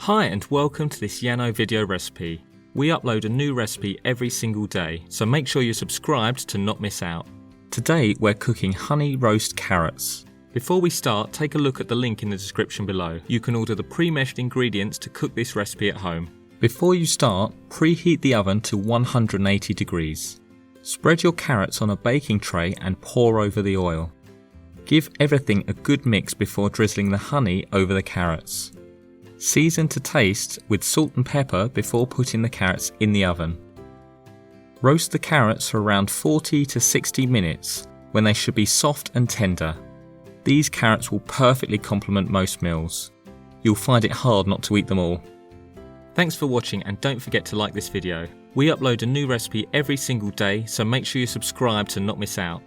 Hi and welcome to this Yano video recipe. We upload a new recipe every single day, so make sure you're subscribed to not miss out. Today we're cooking honey roast carrots. Before we start, take a look at the link in the description below. You can order the pre-meshed ingredients to cook this recipe at home. Before you start, preheat the oven to 180 degrees. Spread your carrots on a baking tray and pour over the oil. Give everything a good mix before drizzling the honey over the carrots. Season to taste with salt and pepper before putting the carrots in the oven. Roast the carrots for around 40 to 60 minutes when they should be soft and tender. These carrots will perfectly complement most meals. You'll find it hard not to eat them all. Thanks for watching and don't forget to like this video. We upload a new recipe every single day, so make sure you subscribe to not miss out.